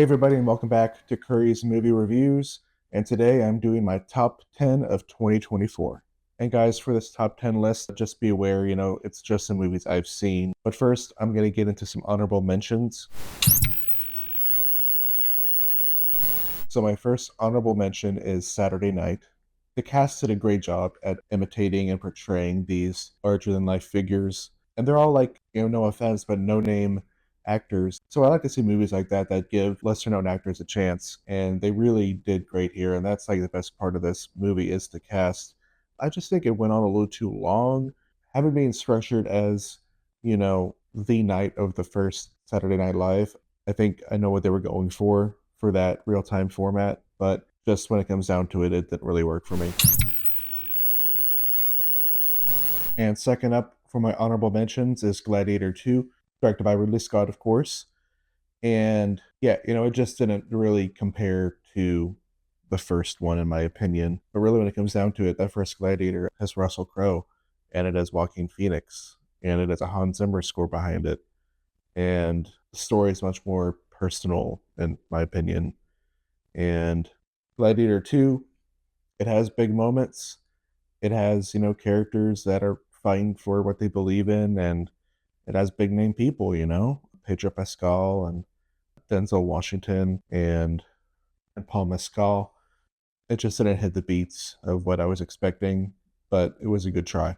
Hey everybody, and welcome back to Curry's Movie Reviews. And today I'm doing my top 10 of 2024. And guys, for this top 10 list, just be aware, it's just the movies I've seen. But first, I'm going to get into some honorable mentions. So my first honorable mention is Saturday Night. The cast did a great job at imitating and portraying these larger-than-life figures. And they're all like, no offense, but no-name actors. So I like to see movies like that give lesser-known actors a chance. And they really did great here. And that's like the best part of this movie is the cast. I just think it went on a little too long. Having been structured as, the night of the first Saturday Night Live, I think I know what they were going for that real time format, but just when it comes down to it, it didn't really work for me. And second up for my honorable mentions is Gladiator 2, directed by Ridley Scott, of course. And yeah, it just didn't really compare to the first one, in my opinion. But really, when it comes down to it, that first Gladiator has Russell Crowe, and it has Joaquin Phoenix, and it has a Hans Zimmer score behind it. And the story is much more personal, in my opinion. And Gladiator 2, it has big moments. It has, characters that are fighting for what they believe in, and it has big name people, Pedro Pascal and Denzel Washington and Paul Mescal. It just didn't hit the beats of what I was expecting, but it was a good try.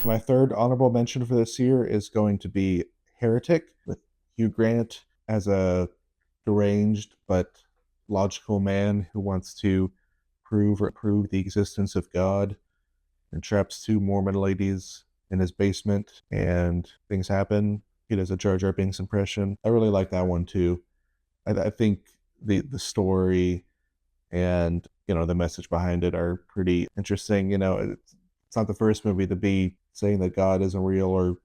My third honorable mention for this year is going to be Heretic with Hugh Grant as a deranged but logical man who wants to prove the existence of God and traps two Mormon ladies in his basement, and things happen. He does a Jar Jar Binks impression. I really like that one too. I think the story and the message behind it are pretty interesting. It's not the first movie to be saying that God isn't real or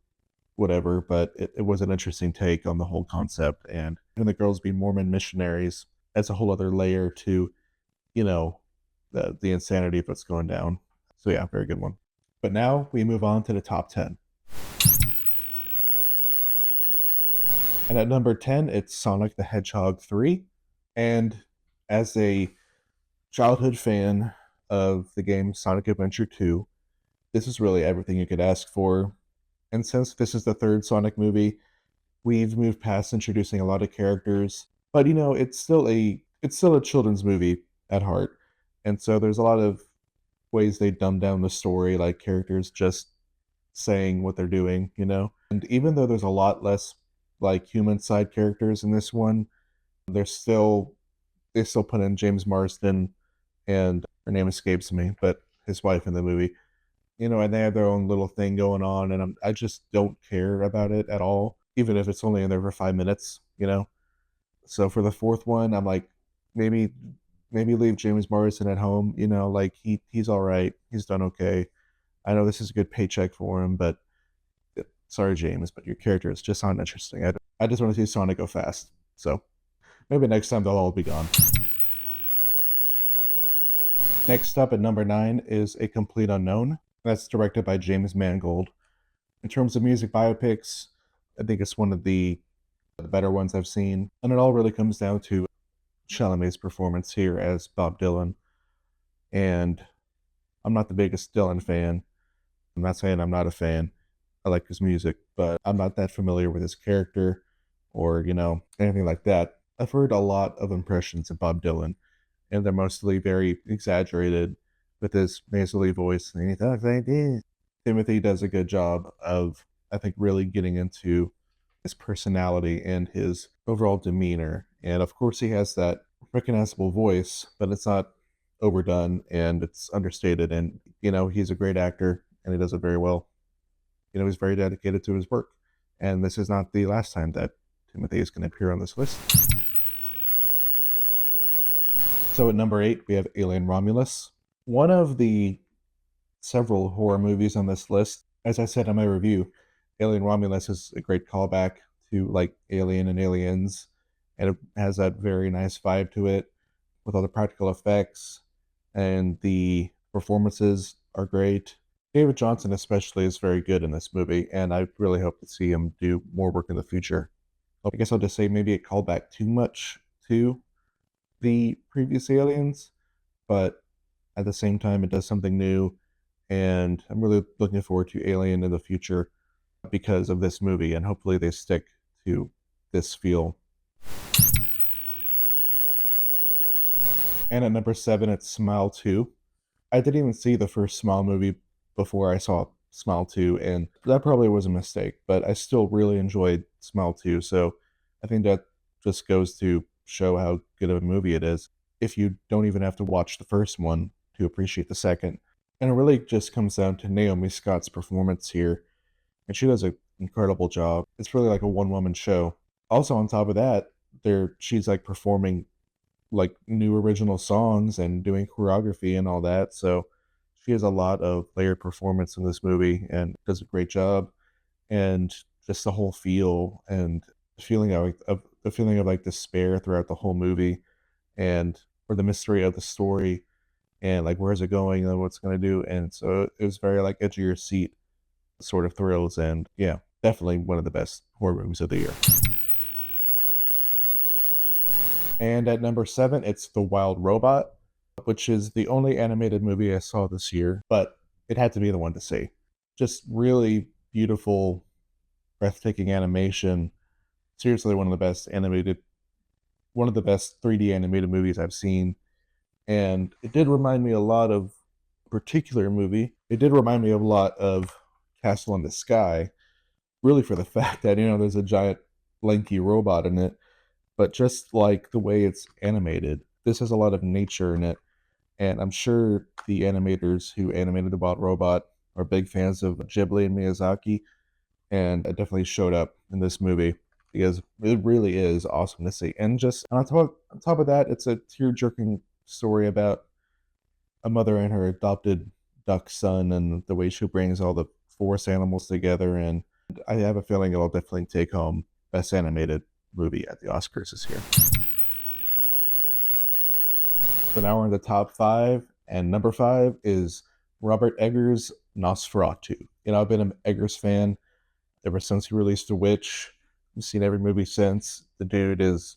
whatever, but it was an interesting take on the whole concept. And the girls being Mormon missionaries, that's a whole other layer to, you know, the insanity of what's going down. So yeah, very good one. But now we move on to the top 10. And at number 10, it's Sonic the Hedgehog 3. And as a childhood fan of the game Sonic Adventure 2, this is really everything you could ask for. And since this is the third Sonic movie, we've moved past introducing a lot of characters, but it's still a children's movie at heart. And so there's a lot of ways they dumb down the story, like characters just saying what they're doing. And even though there's a lot less like human side characters in this one, there's still they still put in James Marsden and her name escapes me, but his wife in the movie. And they have their own little thing going on, and I just don't care about it at all, even if it's only in there for 5 minutes. So for the fourth one, I'm like, maybe maybe leave James Morrison at home. Like he's all right, he's done okay. I know this is a good paycheck for him, but sorry, James, but your character is just not interesting. I just want to see Sonic go fast. So maybe next time they'll all be gone. Next up at number 9 is A Complete Unknown. That's directed by James Mangold. In terms of music biopics, I think it's one of the better ones I've seen. And it all really comes down to Chalamet's performance here as Bob Dylan. And I'm not the biggest Dylan fan. I'm not saying I'm not a fan. I like his music, but I'm not that familiar with his character or, anything like that. I've heard a lot of impressions of Bob Dylan, and they're mostly very exaggerated with his nasally voice. And he talks like this. Timothy does a good job of, I think, really getting into his personality and his overall demeanor. And of course, he has that recognizable voice, but it's not overdone and it's understated. And, he's a great actor and he does it very well. He's very dedicated to his work. And this is not the last time that Timothy is going to appear on this list. So at number 8, we have Alien Romulus. One of the several horror movies on this list. As I said in my review, Alien Romulus is a great callback to like Alien and Aliens, and it has that very nice vibe to it with all the practical effects, and the performances are great. David Johnson especially is very good in this movie, and I really hope to see him do more work in the future. I guess I'll just say maybe it called back too much to the previous Aliens, but at the same time, it does something new, and I'm really looking forward to Alien in the future because of this movie, and hopefully they stick to this feel. And at number 7, it's Smile 2. I didn't even see the first Smile movie before I saw Smile 2, and that probably was a mistake, but I still really enjoyed Smile 2, so I think that just goes to show how good of a movie it is if you don't even have to watch the first one to appreciate the second. And it really just comes down to Naomi Scott's performance here, and she does an incredible job. It's really like a one-woman show. Also, on top of that, she's like performing like new original songs and doing choreography and all that. So she has a lot of layered performance in this movie and does a great job. And just the whole feel and the feeling of like despair throughout the whole movie, and or the mystery of the story, and like where's it going and what's gonna do. And so it was very like edge of your seat sort of thrills, and yeah, definitely one of the best horror movies of the year. And at number 7, it's The Wild Robot, which is the only animated movie I saw this year, but it had to be the one to see. Just really beautiful, breathtaking animation. Seriously, one of the best 3D animated movies I've seen. And it did remind me a lot of a particular movie. It did remind me a lot of Castle in the Sky, really for the fact that, there's a giant lanky robot in it, but just like the way it's animated, this has a lot of nature in it. And I'm sure the animators who animated the Bot Robot are big fans of Ghibli and Miyazaki, and it definitely showed up in this movie because it really is awesome to see. And just on top of that, it's a tear-jerking story about a mother and her adopted duck son and the way she brings all the forest animals together. And I have a feeling it'll definitely take home Best Animated Movie at the Oscars this year. So now we're in the top 5, and number 5 is Robert Eggers' Nosferatu. I've been an Eggers fan ever since he released The Witch. I've seen every movie since. The dude is,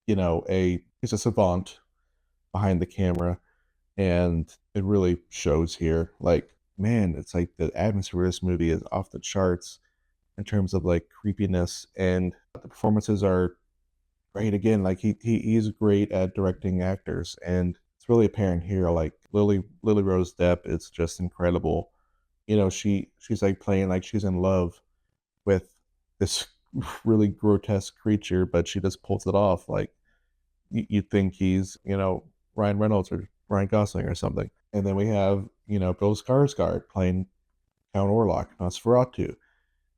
he's a savant behind the camera, and it really shows here. Like, man, it's like the atmosphere of this movie is off the charts in terms of like creepiness, and the performances are great again. Like he's great at directing actors, and it's really apparent here. Like Lily Rose Depp is just incredible. She's like playing like she's in love with this really grotesque creature, but she just pulls it off. Like you'd think he's Ryan Reynolds or Ryan Gosling or something. And then we have Bill Skarsgård playing Count Orlok, Nosferatu,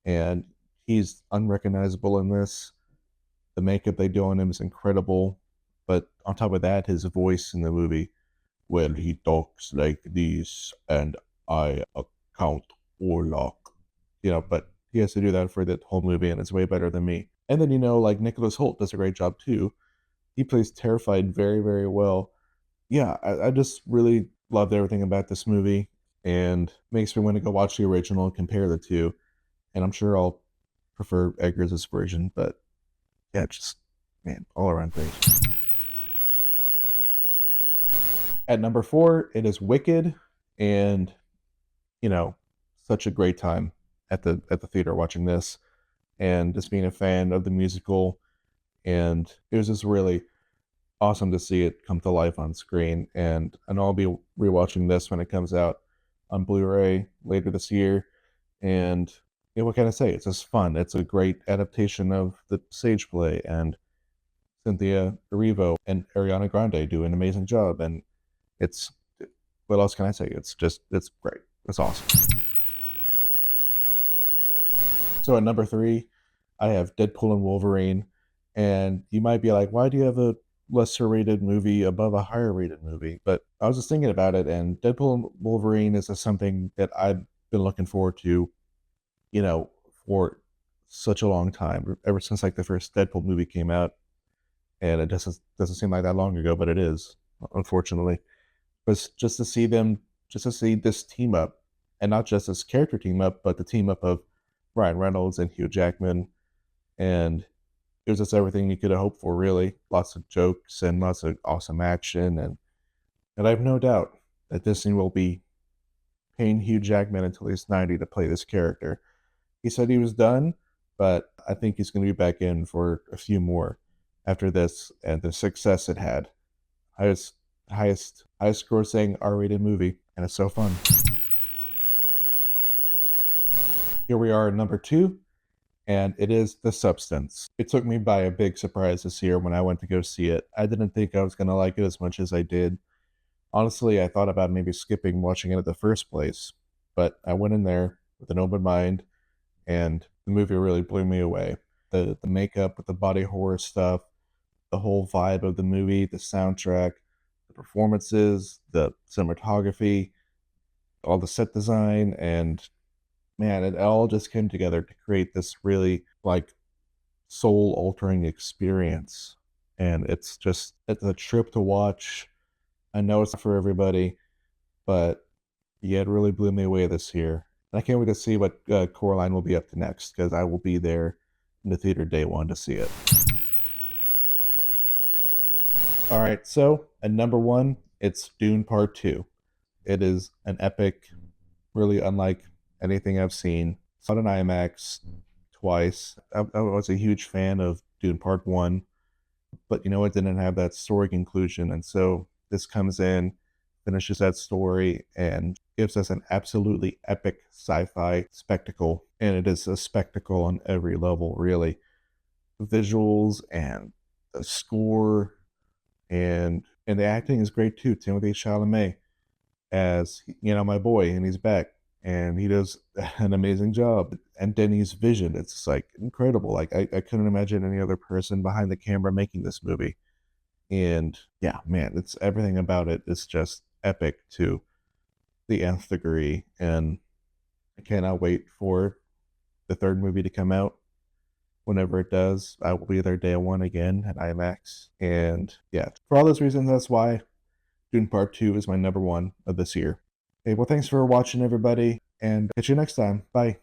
and he's unrecognizable in this. The makeup they do on him is incredible. But on top of that, his voice in the movie, well, he talks like this, and I account Orlok. But he has to do that for the whole movie, and it's way better than me. And then, like Nicholas Hoult does a great job too. He plays Terrified very, very well. Yeah, I just really loved everything about this movie, and makes me want to go watch the original and compare the two. And I'm sure I'll prefer Eggers' version, but yeah, just man, all around great. At number 4, it is Wicked, and you know, such a great time at the theater watching this, and just being a fan of the musical, and it was just really awesome to see it come to life on screen. And I know I'll be rewatching this when it comes out on Blu-ray later this year, and what can I say? It's just fun. It's a great adaptation of the stage play, and Cynthia Erivo and Ariana Grande do an amazing job. And it's what else can I say? It's great. It's awesome. So at number 3, I have Deadpool and Wolverine, and you might be like, why do you have a lesser rated movie above a higher rated movie? But I was just thinking about it, and Deadpool and Wolverine is just something that I've been looking forward to, for such a long time, ever since like the first Deadpool movie came out, and it doesn't seem like that long ago, but it is, unfortunately. But just to see this team up, and not just this character team up, but the team up of Ryan Reynolds and Hugh Jackman, and It was just everything you could have hoped for, really. Lots of jokes and lots of awesome action, and I have no doubt that Disney will be paying Hugh Jackman until he's 90 to play this character. He said he was done, but I think he's going to be back in for a few more after this and the success it had. Highest, highest grossing R-rated movie, and it's so fun. Here we are at number 2, and it is The Substance. It took me by a big surprise this year when I went to go see it. I didn't think I was going to like it as much as I did. Honestly, I thought about maybe skipping watching it at the first place, but I went in there with an open mind, and the movie really blew me away. The makeup with the body horror stuff, the whole vibe of the movie, the soundtrack, the performances, the cinematography, all the set design, and man, it all just came together to create this really like soul altering experience. And it's a trip to watch. I know it's not for everybody, but yeah, it really blew me away this year. And I can't wait to see what Coraline will be up to next because I will be there in the theater day one to see it. All right, so at number 1, it's Dune Part 2. It is an epic, really unlike anything I've seen. Saw it in IMAX twice. I was a huge fan of Dune Part 1, but it didn't have that story conclusion. And so this comes in, finishes that story, and gives us an absolutely epic sci fi spectacle. And it is a spectacle on every level, really. The visuals and the score and the acting is great too. Timothy Chalamet as my boy, and he's back, and he does an amazing job. And Denny's vision, it's like incredible. Like I couldn't imagine any other person behind the camera making this movie. And yeah, man, it's everything about it is just epic to the nth degree. And I cannot wait for the third movie to come out. Whenever it does, I will be there day one again at IMAX. And yeah, for all those reasons, that's why Dune Part 2 is my number 1 of this year. Hey, well, thanks for watching, everybody, and catch you next time. Bye.